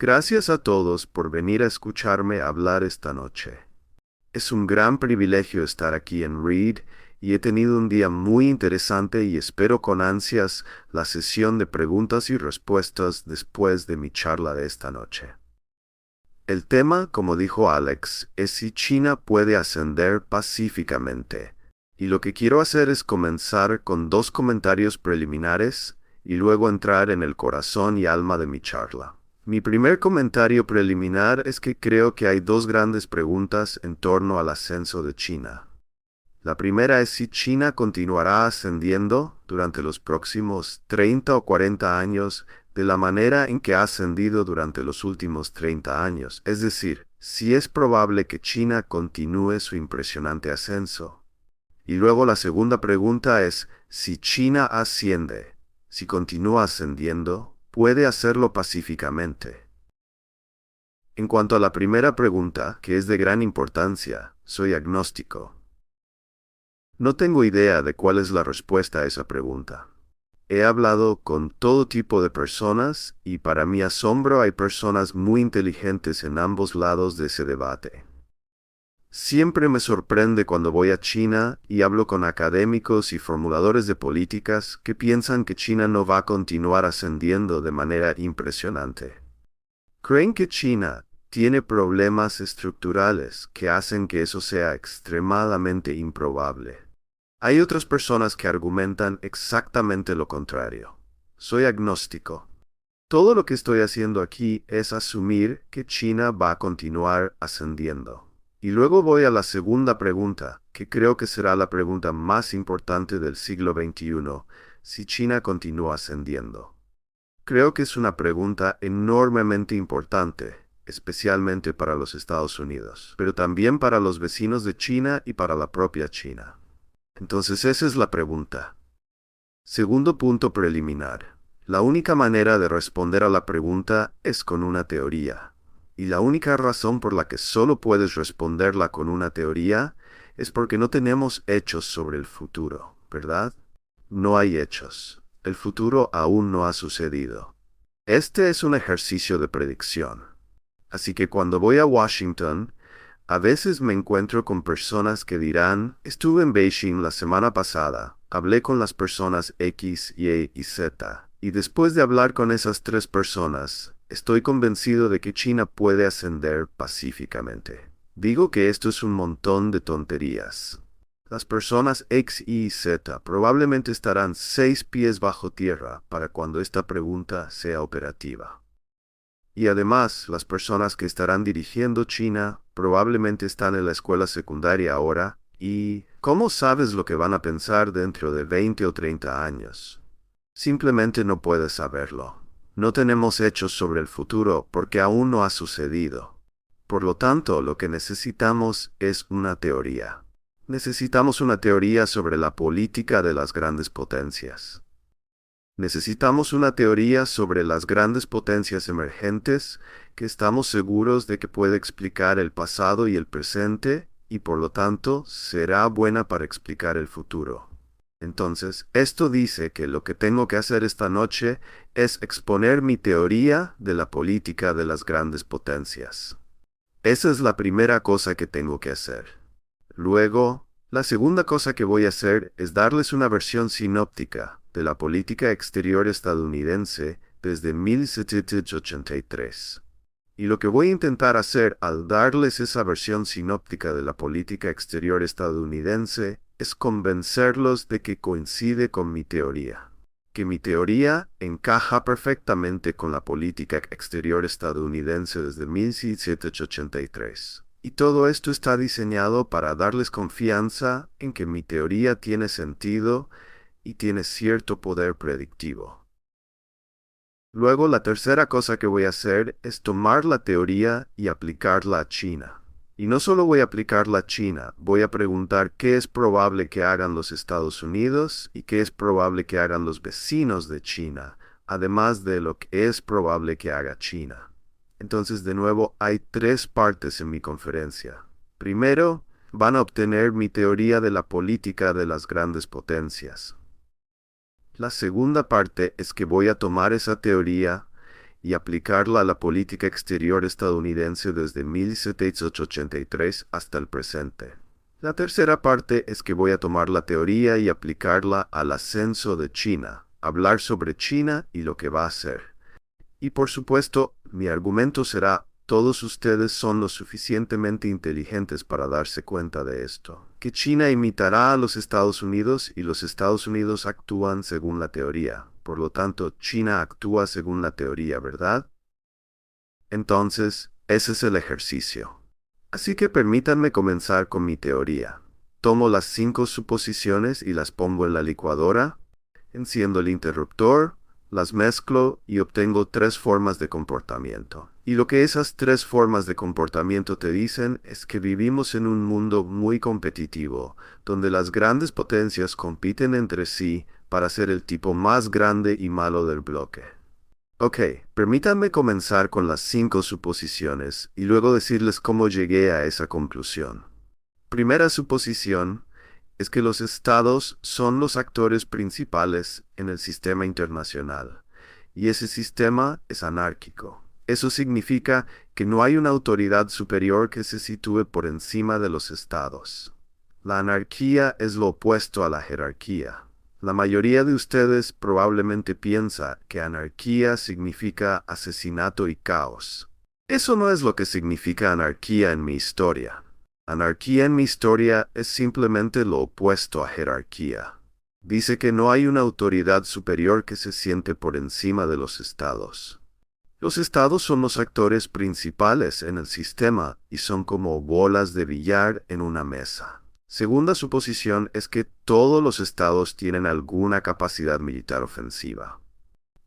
Gracias a todos por venir a escucharme hablar esta noche. Es un gran privilegio estar aquí en Reed y he tenido un día muy interesante y espero con ansias la sesión de preguntas y respuestas después de mi charla de esta noche. El tema, como dijo Alex, es si China puede ascender pacíficamente. Y lo que quiero hacer es comenzar con dos comentarios preliminares y luego entrar en el corazón y alma de mi charla. Mi primer comentario preliminar es que creo que hay dos grandes preguntas en torno al ascenso de China. La primera es si China continuará ascendiendo durante los próximos 30 o 40 años de la manera en que ha ascendido durante los últimos 30 años, es decir, si es probable que China continúe su impresionante ascenso. Y luego la segunda pregunta es si China asciende, si continúa ascendiendo, puede hacerlo pacíficamente. En cuanto a la primera pregunta, que es de gran importancia, soy agnóstico. No tengo idea de cuál es la respuesta a esa pregunta. He hablado con todo tipo de personas y para mi asombro hay personas muy inteligentes en ambos lados de ese debate. Siempre me sorprende cuando voy a China y hablo con académicos y formuladores de políticas que piensan que China no va a continuar ascendiendo de manera impresionante. Creen que China tiene problemas estructurales que hacen que eso sea extremadamente improbable. Hay otras personas que argumentan exactamente lo contrario. Soy agnóstico. Todo lo que estoy haciendo aquí es asumir que China va a continuar ascendiendo. Y luego voy a la segunda pregunta, que creo que será la pregunta más importante del siglo XXI, si China continúa ascendiendo. Creo que es una pregunta enormemente importante, especialmente para los Estados Unidos, pero también para los vecinos de China y para la propia China. Entonces esa es la pregunta. Segundo punto preliminar. La única manera de responder a la pregunta es con una teoría. Y la única razón por la que solo puedes responderla con una teoría es porque no tenemos hechos sobre el futuro, ¿verdad? No hay hechos. El futuro aún no ha sucedido. Este es un ejercicio de predicción. Así que cuando voy a Washington, a veces me encuentro con personas que dirán, estuve en Beijing la semana pasada, hablé con las personas X, Y y Z, y después de hablar con esas tres personas, estoy convencido de que China puede ascender pacíficamente. Digo que esto es un montón de tonterías. Las personas X, Y y Z probablemente estarán 6 pies bajo tierra para cuando esta pregunta sea operativa. Y además, las personas que estarán dirigiendo China probablemente están en la escuela secundaria ahora, y ¿cómo sabes lo que van a pensar dentro de 20 o 30 años? Simplemente no puedes saberlo. No tenemos hechos sobre el futuro porque aún no ha sucedido. Por lo tanto, lo que necesitamos es una teoría. Necesitamos una teoría sobre la política de las grandes potencias. Necesitamos una teoría sobre las grandes potencias emergentes que estamos seguros de que puede explicar el pasado y el presente y por lo tanto será buena para explicar el futuro. Entonces, esto dice que lo que tengo que hacer esta noche es exponer mi teoría de la política de las grandes potencias. Esa es la primera cosa que tengo que hacer. Luego, la segunda cosa que voy a hacer es darles una versión sinóptica de la política exterior estadounidense desde 1783. Y lo que voy a intentar hacer al darles esa versión sinóptica de la política exterior estadounidense es convencerlos de que coincide con mi teoría. Que mi teoría encaja perfectamente con la política exterior estadounidense desde 1783. Y todo esto está diseñado para darles confianza en que mi teoría tiene sentido y tiene cierto poder predictivo. Luego, la tercera cosa que voy a hacer es tomar la teoría y aplicarla a China. Y no solo voy a aplicarla a China, voy a preguntar qué es probable que hagan los Estados Unidos y qué es probable que hagan los vecinos de China, además de lo que es probable que haga China. Entonces, de nuevo, hay tres partes en mi conferencia. Primero, van a obtener mi teoría de la política de las grandes potencias. La segunda parte es que voy a tomar esa teoría y aplicarla a la política exterior estadounidense desde 1783 hasta el presente. La tercera parte es que voy a tomar la teoría y aplicarla al ascenso de China, hablar sobre China y lo que va a hacer. Y por supuesto, mi argumento será: todos ustedes son lo suficientemente inteligentes para darse cuenta de esto, que China imitará a los Estados Unidos y los Estados Unidos actúan según la teoría. Por lo tanto, China actúa según la teoría, ¿verdad? Entonces, ese es el ejercicio. Así que permítanme comenzar con mi teoría. Tomo las 5 suposiciones y las pongo en la licuadora, enciendo el interruptor, las mezclo y obtengo 3 formas de comportamiento. Y lo que esas 3 formas de comportamiento te dicen es que vivimos en un mundo muy competitivo, donde las grandes potencias compiten entre sí para ser el tipo más grande y malo del bloque. Ok, permítanme comenzar con las 5 suposiciones y luego decirles cómo llegué a esa conclusión. Primera suposición es que los estados son los actores principales en el sistema internacional, y ese sistema es anárquico. Eso significa que no hay una autoridad superior que se sitúe por encima de los estados. La anarquía es lo opuesto a la jerarquía. La mayoría de ustedes probablemente piensa que anarquía significa asesinato y caos. Eso no es lo que significa anarquía en mi historia. Anarquía en mi historia es simplemente lo opuesto a jerarquía. Dice que no hay una autoridad superior que se siente por encima de los estados. Los estados son los actores principales en el sistema y son como bolas de billar en una mesa. Segunda suposición es que todos los estados tienen alguna capacidad militar ofensiva.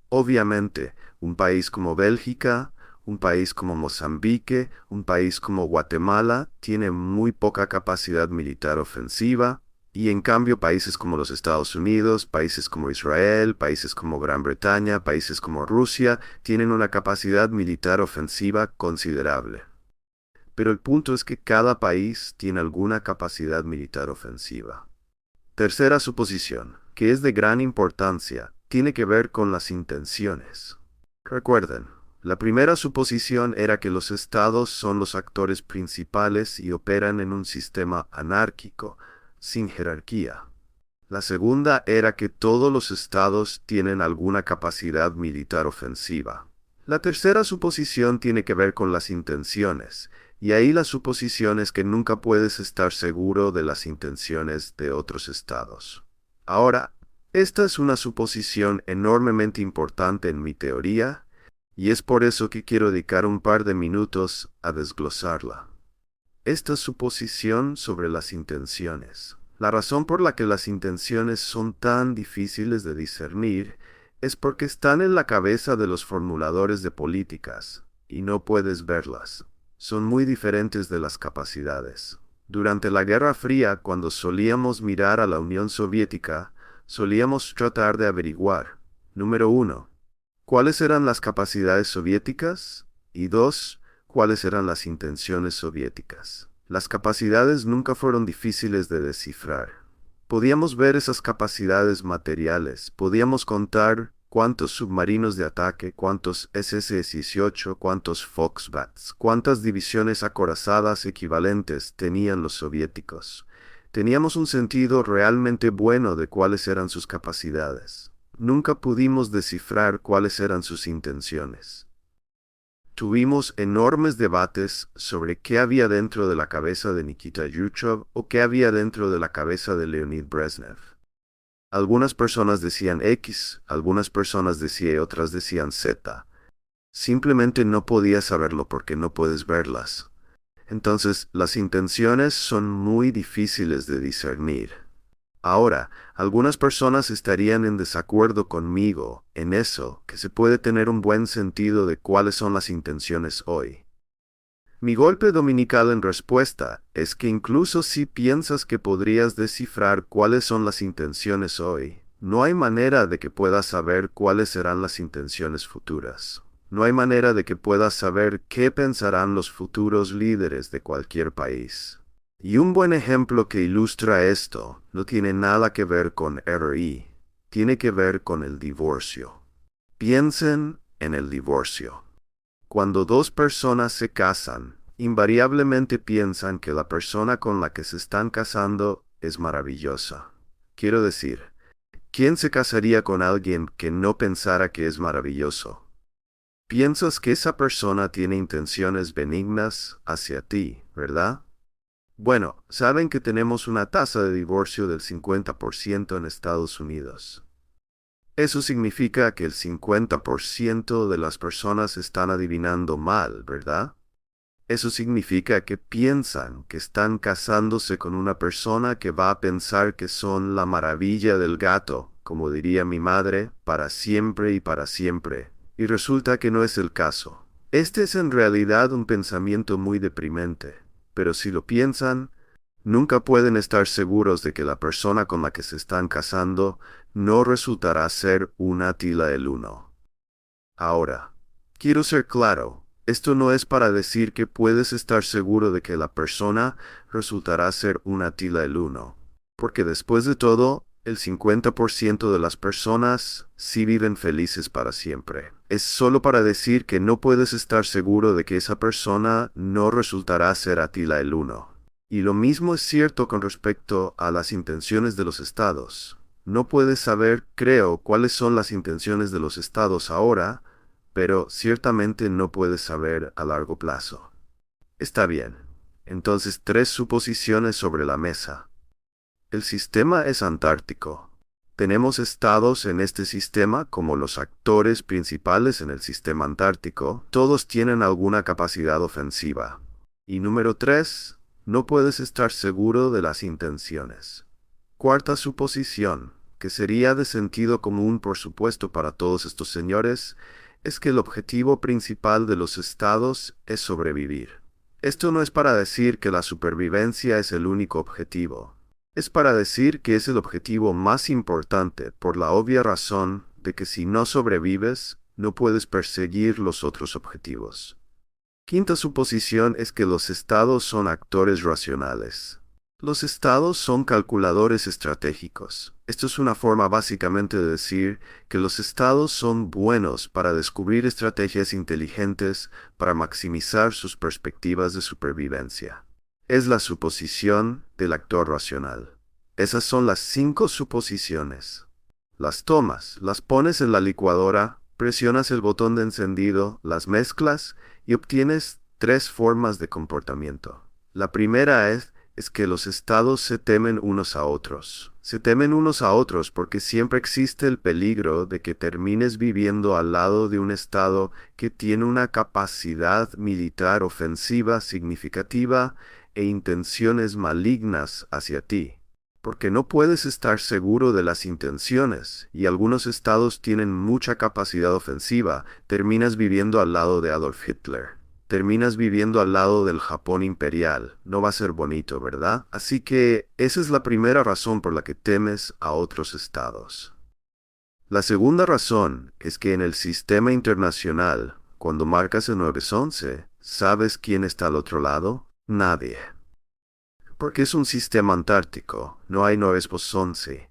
Obviamente, un país como Bélgica, un país como Mozambique, un país como Guatemala tiene muy poca capacidad militar ofensiva, y en cambio países como los Estados Unidos, países como Israel, países como Gran Bretaña, países como Rusia tienen una capacidad militar ofensiva considerable. Pero el punto es que cada país tiene alguna capacidad militar ofensiva. Tercera suposición, que es de gran importancia, tiene que ver con las intenciones. Recuerden, la primera suposición era que los estados son los actores principales y operan en un sistema anárquico, sin jerarquía. La segunda era que todos los estados tienen alguna capacidad militar ofensiva. La tercera suposición tiene que ver con las intenciones, y ahí la suposición es que nunca puedes estar seguro de las intenciones de otros estados. Ahora, esta es una suposición enormemente importante en mi teoría, y es por eso que quiero dedicar un par de minutos a desglosarla. Esta suposición sobre las intenciones. La razón por la que las intenciones son tan difíciles de discernir es porque están en la cabeza de los formuladores de políticas, y no puedes verlas. Son muy diferentes de las capacidades. Durante la Guerra Fría, cuando solíamos mirar a la Unión Soviética, solíamos tratar de averiguar, número 1, ¿cuáles eran las capacidades soviéticas? Y 2, ¿cuáles eran las intenciones soviéticas? Las capacidades nunca fueron difíciles de descifrar. Podíamos ver esas capacidades materiales, podíamos contar cuántos submarinos de ataque, cuántos SS-18, cuántos Foxbats, cuántas divisiones acorazadas equivalentes tenían los soviéticos. Teníamos un sentido realmente bueno de cuáles eran sus capacidades. Nunca pudimos descifrar cuáles eran sus intenciones. Tuvimos enormes debates sobre qué había dentro de la cabeza de Nikita Khrushchev o qué había dentro de la cabeza de Leonid Brezhnev. Algunas personas decían X, algunas personas decían y otras decían Z. Simplemente no podías saberlo porque no puedes verlas. Entonces, las intenciones son muy difíciles de discernir. Ahora, algunas personas estarían en desacuerdo conmigo en eso, que se puede tener un buen sentido de cuáles son las intenciones hoy. Mi golpe dominical en respuesta es que incluso si piensas que podrías descifrar cuáles son las intenciones hoy, no hay manera de que puedas saber cuáles serán las intenciones futuras. No hay manera de que puedas saber qué pensarán los futuros líderes de cualquier país. Y un buen ejemplo que ilustra esto no tiene nada que ver con RI, tiene que ver con el divorcio. Piensen en el divorcio. Cuando dos personas se casan, invariablemente piensan que la persona con la que se están casando es maravillosa. Quiero decir, ¿quién se casaría con alguien que no pensara que es maravilloso? Piensas que esa persona tiene intenciones benignas hacia ti, ¿verdad? Bueno, saben que tenemos una tasa de divorcio del 50% en Estados Unidos. Eso significa que el 50% de las personas están adivinando mal, ¿verdad? Eso significa que piensan que están casándose con una persona que va a pensar que son la maravilla del gato, como diría mi madre, para siempre y para siempre. Y resulta que no es el caso. Este es en realidad un pensamiento muy deprimente, pero si lo piensan, nunca pueden estar seguros de que la persona con la que se están casando no resultará ser un Átila el Uno. Ahora, quiero ser claro, esto no es para decir que puedes estar seguro de que la persona resultará ser un Átila el Uno, porque después de todo, el 50% de las personas sí viven felices para siempre. Es solo para decir que no puedes estar seguro de que esa persona no resultará ser Átila el Uno. Y lo mismo es cierto con respecto a las intenciones de los estados. No puedes saber, creo, cuáles son las intenciones de los estados ahora, pero ciertamente no puedes saber a largo plazo. Está bien. Entonces, 3 suposiciones sobre la mesa. El sistema es antártico. Tenemos estados en este sistema como los actores principales en el sistema antártico. Todos tienen alguna capacidad ofensiva. Y número 3, no puedes estar seguro de las intenciones. Cuarta suposición, que sería de sentido común por supuesto para todos estos señores, es que el objetivo principal de los estados es sobrevivir. Esto no es para decir que la supervivencia es el único objetivo. Es para decir que es el objetivo más importante por la obvia razón de que si no sobrevives, no puedes perseguir los otros objetivos. Quinta suposición es que los estados son actores racionales. Los estados son calculadores estratégicos. Esto es una forma básicamente de decir que los estados son buenos para descubrir estrategias inteligentes para maximizar sus perspectivas de supervivencia. Es la suposición del actor racional. Esas son las 5 suposiciones. Las tomas, las pones en la licuadora, presionas el botón de encendido, las mezclas y obtienes 3 formas de comportamiento. La primera es que los estados se temen unos a otros. Se temen unos a otros porque siempre existe el peligro de que termines viviendo al lado de un estado que tiene una capacidad militar ofensiva significativa e intenciones malignas hacia ti. Porque no puedes estar seguro de las intenciones, y algunos estados tienen mucha capacidad ofensiva, terminas viviendo al lado de Adolf Hitler. Terminas viviendo al lado del Japón imperial. No va a ser bonito, ¿verdad? Así que esa es la primera razón por la que temes a otros estados. La segunda razón es que en el sistema internacional, cuando marcas el 911, ¿sabes quién está al otro lado? Nadie. Porque es un sistema antártico, no hay 911.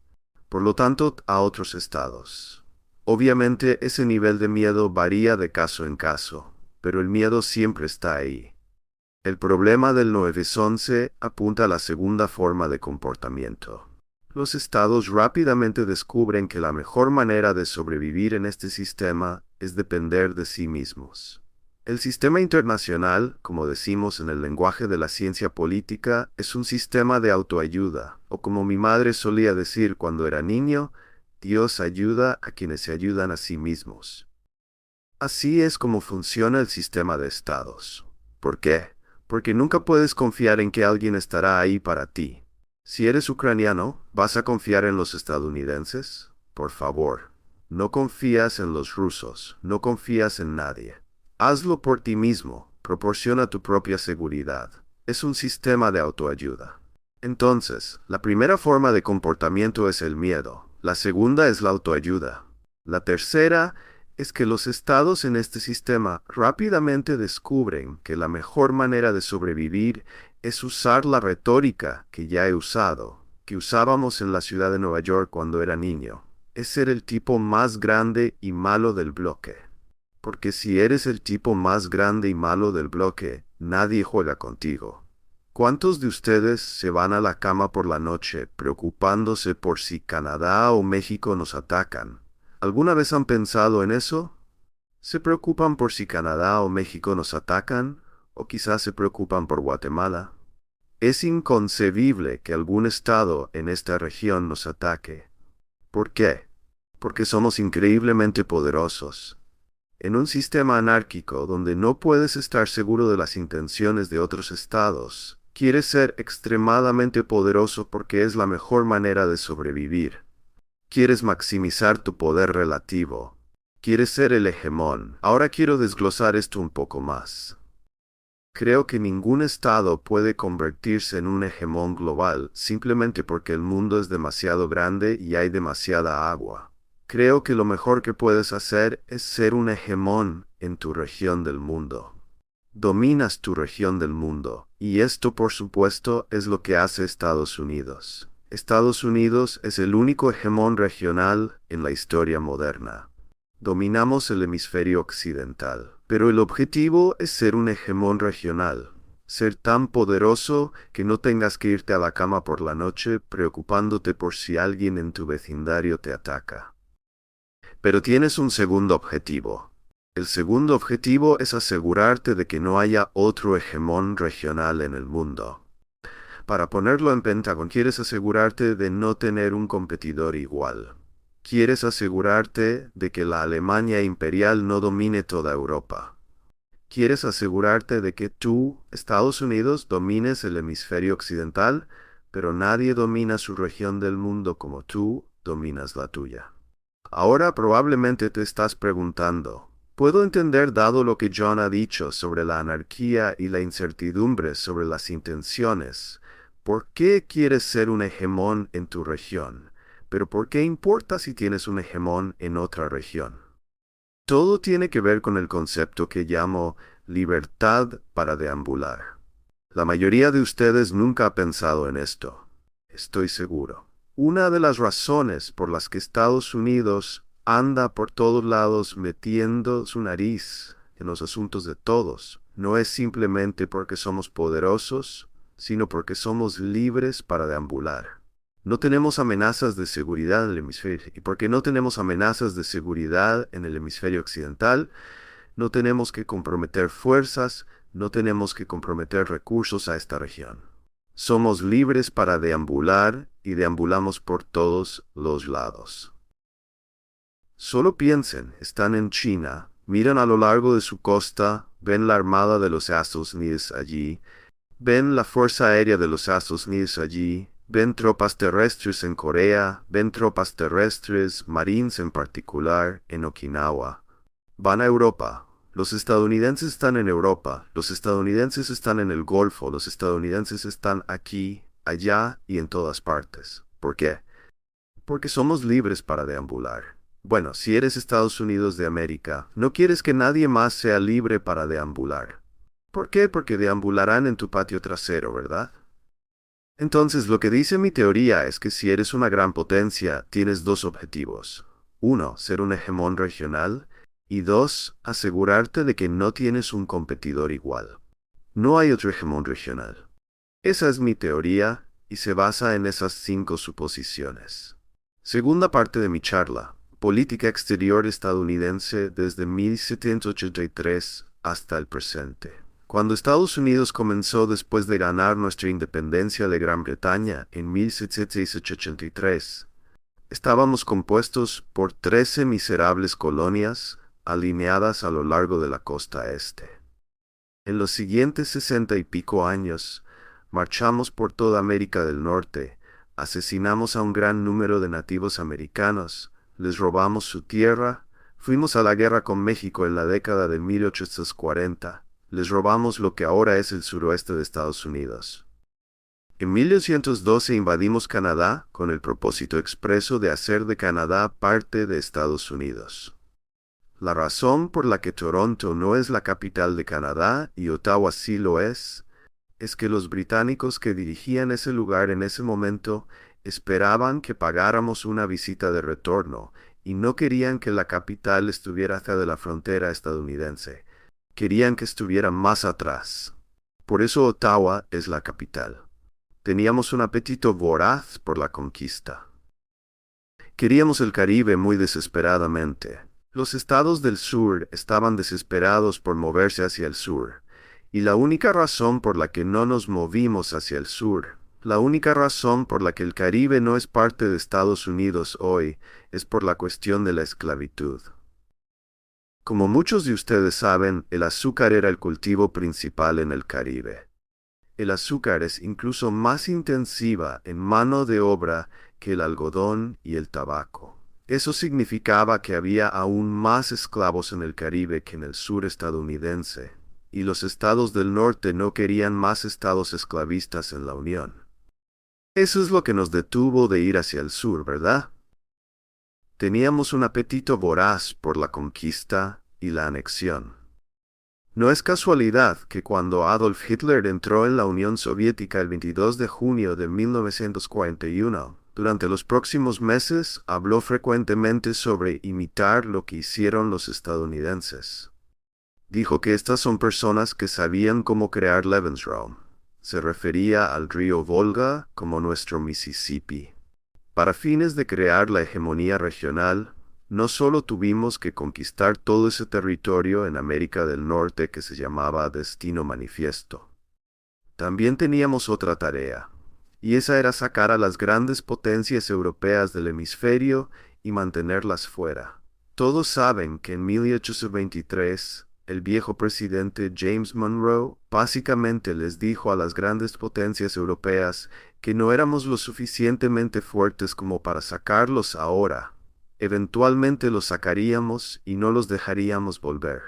Por lo tanto, a otros estados. Obviamente ese nivel de miedo varía de caso en caso, pero el miedo siempre está ahí. El problema del 911 apunta a la segunda forma de comportamiento. Los estados rápidamente descubren que la mejor manera de sobrevivir en este sistema es depender de sí mismos. El sistema internacional, como decimos en el lenguaje de la ciencia política, es un sistema de autoayuda, o como mi madre solía decir cuando era niño, Dios ayuda a quienes se ayudan a sí mismos. Así es como funciona el sistema de estados. ¿Por qué? Porque nunca puedes confiar en que alguien estará ahí para ti. Si eres ucraniano, ¿vas a confiar en los estadounidenses? Por favor, no confías en los rusos, no confías en nadie. Hazlo por ti mismo, proporciona tu propia seguridad. Es un sistema de autoayuda. Entonces, la primera forma de comportamiento es el miedo. La segunda es la autoayuda. La tercera es que los estados en este sistema rápidamente descubren que la mejor manera de sobrevivir es usar la retórica que ya he usado, que usábamos en la ciudad de Nueva York cuando era niño. Es ser el tipo más grande y malo del bloque. Porque si eres el tipo más grande y malo del bloque, nadie juega contigo. ¿Cuántos de ustedes se van a la cama por la noche preocupándose por si Canadá o México nos atacan? ¿Alguna vez han pensado en eso? ¿Se preocupan por si Canadá o México nos atacan? ¿O quizás se preocupan por Guatemala? Es inconcebible que algún estado en esta región nos ataque. ¿Por qué? Porque somos increíblemente poderosos. En un sistema anárquico donde no puedes estar seguro de las intenciones de otros estados, quieres ser extremadamente poderoso porque es la mejor manera de sobrevivir. Quieres maximizar tu poder relativo. Quieres ser el hegemón. Ahora quiero desglosar esto un poco más. Creo que ningún estado puede convertirse en un hegemón global simplemente porque el mundo es demasiado grande y hay demasiada agua. Creo que lo mejor que puedes hacer es ser un hegemón en tu región del mundo. Dominas tu región del mundo, y esto por supuesto es lo que hace Estados Unidos. Estados Unidos es el único hegemón regional en la historia moderna. Dominamos el hemisferio occidental, pero el objetivo es ser un hegemón regional. Ser tan poderoso que no tengas que irte a la cama por la noche preocupándote por si alguien en tu vecindario te ataca. Pero tienes un segundo objetivo. El segundo objetivo es asegurarte de que no haya otro hegemón regional en el mundo. Para ponerlo en Pentágono, quieres asegurarte de no tener un competidor igual. Quieres asegurarte de que la Alemania imperial no domine toda Europa. Quieres asegurarte de que tú, Estados Unidos, domines el hemisferio occidental, pero nadie domina su región del mundo como tú dominas la tuya. Ahora probablemente te estás preguntando, ¿puedo entender dado lo que John ha dicho sobre la anarquía y la incertidumbre sobre las intenciones? ¿Por qué quieres ser un hegemón en tu región? Pero ¿por qué importa si tienes un hegemón en otra región? Todo tiene que ver con el concepto que llamo libertad para deambular. La mayoría de ustedes nunca ha pensado en esto. Estoy seguro. Una de las razones por las que Estados Unidos anda por todos lados metiendo su nariz en los asuntos de todos no es simplemente porque somos poderosos, sino porque somos libres para deambular. No tenemos amenazas de seguridad en el hemisferio, y porque no tenemos amenazas de seguridad en el hemisferio occidental, no tenemos que comprometer fuerzas, no tenemos que comprometer recursos a esta región. Somos libres para deambular y deambulamos por todos los lados. Solo piensen, están en China, miran a lo largo de su costa, ven la armada de los Estados Unidos allí, ven la fuerza aérea de los Estados Unidos allí, ven tropas terrestres en Corea, ven tropas terrestres, marines en particular, en Okinawa. Van a Europa. Los estadounidenses están en Europa, los estadounidenses están en el Golfo, los estadounidenses están aquí, allá y en todas partes. ¿Por qué? Porque somos libres para deambular. Bueno, si eres Estados Unidos de América, no quieres que nadie más sea libre para deambular. ¿Por qué? Porque deambularán en tu patio trasero, ¿verdad? Entonces, lo que dice mi teoría es que si eres una gran potencia, tienes dos objetivos. Uno, ser un hegemón regional. Y dos, asegurarte de que no tienes un competidor igual. No hay otro hegemón regional. Esa es mi teoría y se basa en esas 5 suposiciones. Segunda parte de mi charla, política exterior estadounidense desde 1783 hasta el presente. Cuando Estados Unidos comenzó después de ganar nuestra independencia de Gran Bretaña en 1783, estábamos compuestos por 13 miserables colonias alineadas a lo largo de la costa este. En los siguientes 60 y pico años, marchamos por toda América del Norte, asesinamos a un gran número de nativos americanos, les robamos su tierra, fuimos a la guerra con México en la década de 1840, les robamos lo que ahora es el suroeste de Estados Unidos. En 1812 invadimos Canadá con el propósito expreso de hacer de Canadá parte de Estados Unidos. La razón por la que Toronto no es la capital de Canadá y Ottawa sí lo es que los británicos que dirigían ese lugar en ese momento esperaban que pagáramos una visita de retorno y no querían que la capital estuviera hacia de la frontera estadounidense. Querían que estuviera más atrás. Por eso Ottawa es la capital. Teníamos un apetito voraz por la conquista. Queríamos el Caribe muy desesperadamente. Los estados del sur estaban desesperados por moverse hacia el sur, y la única razón por la que no nos movimos hacia el sur, la única razón por la que el Caribe no es parte de Estados Unidos hoy, es por la cuestión de la esclavitud. Como muchos de ustedes saben, el azúcar era el cultivo principal en el Caribe. El azúcar es incluso más intensiva en mano de obra que el algodón y el tabaco. Eso significaba que había aún más esclavos en el Caribe que en el sur estadounidense, y los estados del norte no querían más estados esclavistas en la Unión. Eso es lo que nos detuvo de ir hacia el sur, ¿verdad? Teníamos un apetito voraz por la conquista y la anexión. No es casualidad que cuando Adolf Hitler entró en la Unión Soviética el 22 de junio de 1941, durante los próximos meses habló frecuentemente sobre imitar lo que hicieron los estadounidenses. Dijo que estas son personas que sabían cómo crear Lebensraum. Se refería al río Volga como nuestro Mississippi. Para fines de crear la hegemonía regional, no solo tuvimos que conquistar todo ese territorio en América del Norte que se llamaba Destino Manifiesto. También teníamos otra tarea, y esa era sacar a las grandes potencias europeas del hemisferio y mantenerlas fuera. Todos saben que en 1823, el viejo presidente James Monroe básicamente les dijo a las grandes potencias europeas que no éramos lo suficientemente fuertes como para sacarlos ahora. Eventualmente los sacaríamos y no los dejaríamos volver.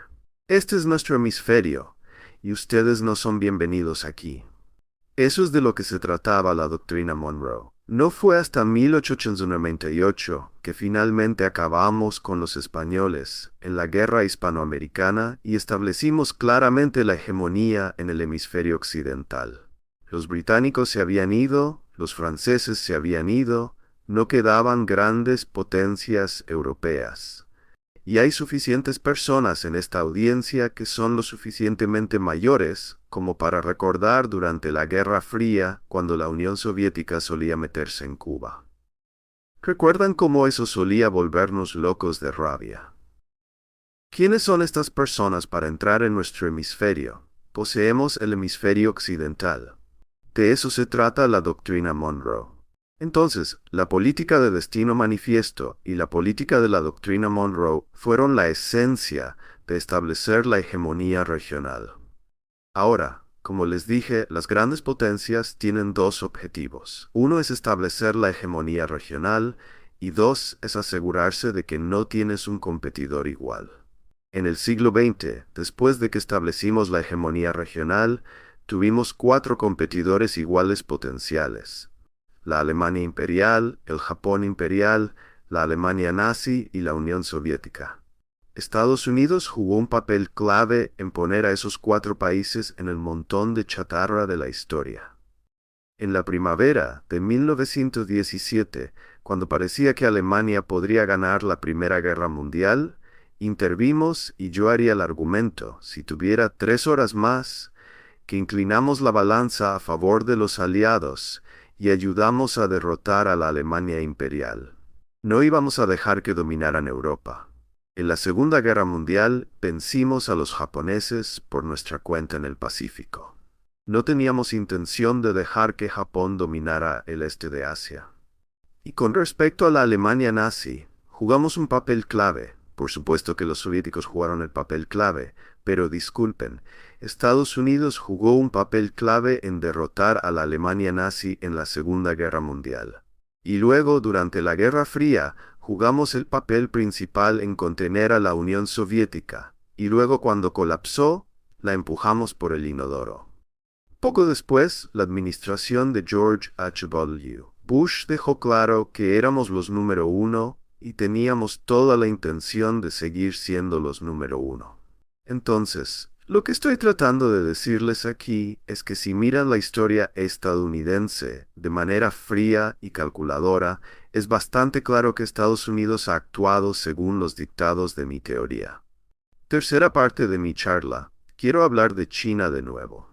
Este es nuestro hemisferio, y ustedes no son bienvenidos aquí. Eso es de lo que se trataba la doctrina Monroe. No fue hasta 1898 que finalmente acabamos con los españoles en la guerra hispanoamericana y establecimos claramente la hegemonía en el hemisferio occidental. Los británicos se habían ido, los franceses se habían ido, no quedaban grandes potencias europeas. Y hay suficientes personas en esta audiencia que son lo suficientemente mayores como para recordar durante la Guerra Fría cuando la Unión Soviética solía meterse en Cuba. ¿Recuerdan cómo eso solía volvernos locos de rabia? ¿Quiénes son estas personas para entrar en nuestro hemisferio? Poseemos el hemisferio occidental. De eso se trata la doctrina Monroe. Entonces, la política de Destino Manifiesto y la política de la doctrina Monroe fueron la esencia de establecer la hegemonía regional. Ahora, como les dije, las grandes potencias tienen dos objetivos. Uno es establecer la hegemonía regional y dos es asegurarse de que no tienes un competidor igual. En el siglo XX, después de que establecimos la hegemonía regional, tuvimos 4 competidores iguales potenciales: la Alemania imperial, el Japón imperial, la Alemania nazi y la Unión Soviética. Estados Unidos jugó un papel clave en poner a esos 4 países en el montón de chatarra de la historia. En la primavera de 1917, cuando parecía que Alemania podría ganar la Primera Guerra Mundial, intervimos y yo haría el argumento, si tuviera 3 horas más, que inclinamos la balanza a favor de los aliados y ayudamos a derrotar a la Alemania imperial. No íbamos a dejar que dominaran Europa. En la Segunda Guerra Mundial vencimos a los japoneses por nuestra cuenta en el Pacífico. No teníamos intención de dejar que Japón dominara el este de Asia. Y con respecto a la Alemania nazi, jugamos un papel clave. Por supuesto que los soviéticos jugaron el papel clave, pero disculpen, Estados Unidos jugó un papel clave en derrotar a la Alemania nazi en la Segunda Guerra Mundial. Y luego, durante la Guerra Fría, jugamos el papel principal en contener a la Unión Soviética, y luego cuando colapsó, la empujamos por el inodoro. Poco después, la administración de George H.W. Bush dejó claro que éramos los número 1 y teníamos toda la intención de seguir siendo los número 1. Entonces, Lo que estoy tratando de decirles aquí es que si miran la historia estadounidense de manera fría y calculadora, es bastante claro que Estados Unidos ha actuado según los dictados de mi teoría. Tercera parte de mi charla. Quiero hablar de China de nuevo.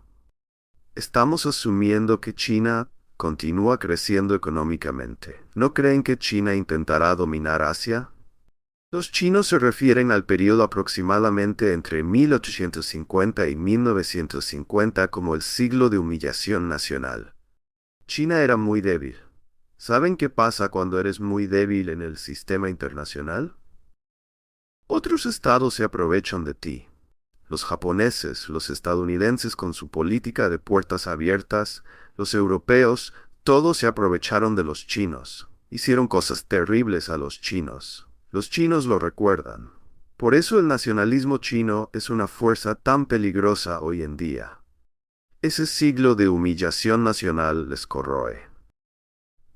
Estamos asumiendo que China continúa creciendo económicamente. ¿No creen que China intentará dominar Asia? Los chinos se refieren al periodo aproximadamente entre 1850 y 1950 como el siglo de humillación nacional. China era muy débil. ¿Saben qué pasa cuando eres muy débil en el sistema internacional? Otros estados se aprovechan de ti. Los japoneses, los estadounidenses con su política de puertas abiertas, los europeos, todos se aprovecharon de los chinos. Hicieron cosas terribles a los chinos. Los chinos lo recuerdan. Por eso el nacionalismo chino es una fuerza tan peligrosa hoy en día. Ese siglo de humillación nacional les corroe.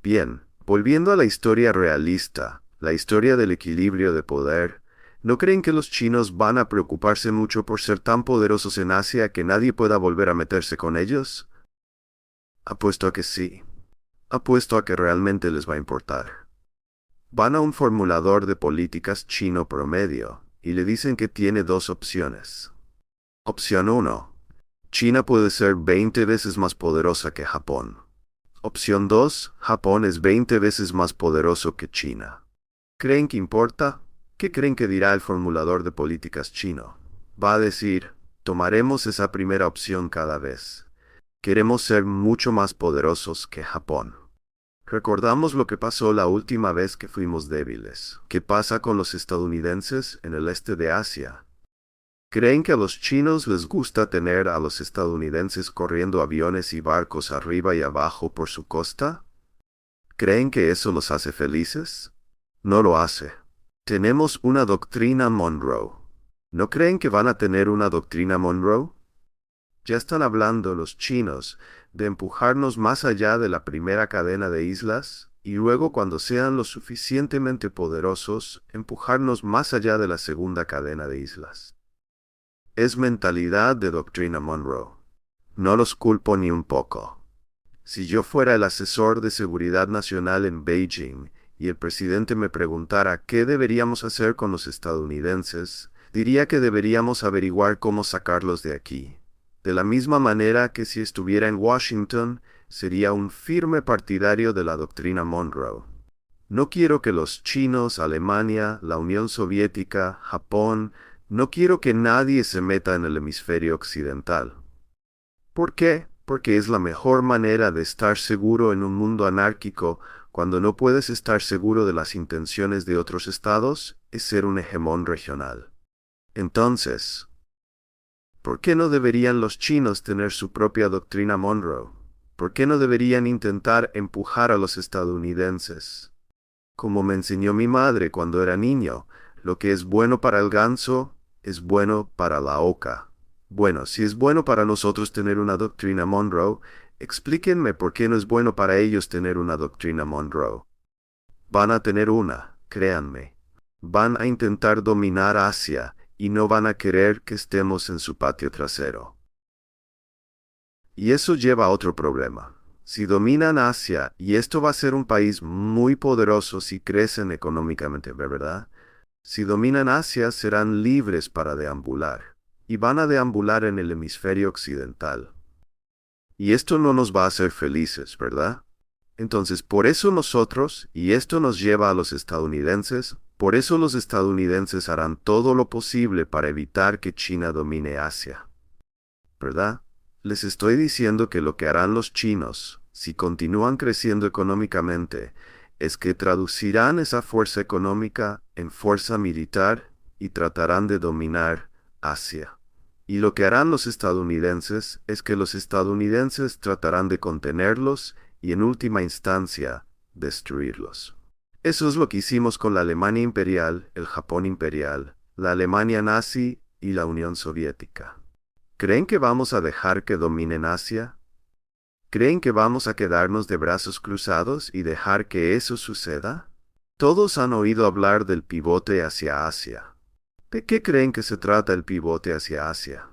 Bien, volviendo a la historia realista, la historia del equilibrio de poder, ¿no creen que los chinos van a preocuparse mucho por ser tan poderosos en Asia que nadie pueda volver a meterse con ellos? Apuesto a que sí. Apuesto a que realmente les va a importar. Van a un formulador de políticas chino promedio y le dicen que tiene dos opciones. Opción 1. China puede ser 20 veces más poderosa que Japón. Opción 2. Japón es 20 veces más poderoso que China. ¿Creen que importa? ¿Qué creen que dirá el formulador de políticas chino? Va a decir, tomaremos esa primera opción cada vez. Queremos ser mucho más poderosos que Japón. Recordamos lo que pasó la última vez que fuimos débiles. ¿Qué pasa con los estadounidenses en el este de Asia? ¿Creen que a los chinos les gusta tener a los estadounidenses corriendo aviones y barcos arriba y abajo por su costa? ¿Creen que eso los hace felices? No lo hace. Tenemos una doctrina Monroe. ¿No creen que van a tener una doctrina Monroe? Ya están hablando los chinos de empujarnos más allá de la primera cadena de islas y luego cuando sean lo suficientemente poderosos, empujarnos más allá de la segunda cadena de islas. Es mentalidad de doctrina Monroe. No los culpo ni un poco. Si yo fuera el asesor de seguridad nacional en Beijing y el presidente me preguntara qué deberíamos hacer con los estadounidenses, diría que deberíamos averiguar cómo sacarlos de aquí. De la misma manera que si estuviera en Washington, sería un firme partidario de la doctrina Monroe. No quiero que los chinos, Alemania, la Unión Soviética, Japón, no quiero que nadie se meta en el hemisferio occidental. ¿Por qué? Porque es la mejor manera de estar seguro en un mundo anárquico cuando no puedes estar seguro de las intenciones de otros estados, es ser un hegemón regional. Entonces, ¿por qué no deberían los chinos tener su propia doctrina Monroe? ¿Por qué no deberían intentar empujar a los estadounidenses? Como me enseñó mi madre cuando era niño, lo que es bueno para el ganso, es bueno para la oca. Bueno, si es bueno para nosotros tener una doctrina Monroe, explíquenme por qué no es bueno para ellos tener una doctrina Monroe. Van a tener una, créanme. Van a intentar dominar Asia y no van a querer que estemos en su patio trasero. Y eso lleva a otro problema. Si dominan Asia, y esto va a ser un país muy poderoso si crecen económicamente, ¿verdad? Si dominan Asia, serán libres para deambular, y van a deambular en el hemisferio occidental. Y esto no nos va a hacer felices, ¿verdad? Entonces, por eso nosotros, y esto nos lleva a los estadounidenses, por eso los estadounidenses harán todo lo posible para evitar que China domine Asia. ¿Verdad? Les estoy diciendo que lo que harán los chinos, si continúan creciendo económicamente, es que traducirán esa fuerza económica en fuerza militar y tratarán de dominar Asia. Y lo que harán los estadounidenses es que los estadounidenses tratarán de contenerlos y en última instancia, destruirlos. Eso es lo que hicimos con la Alemania imperial, el Japón imperial, la Alemania nazi y la Unión Soviética. ¿Creen que vamos a dejar que dominen Asia? ¿Creen que vamos a quedarnos de brazos cruzados y dejar que eso suceda? Todos han oído hablar del pivote hacia Asia. ¿De qué creen que se trata el pivote hacia Asia?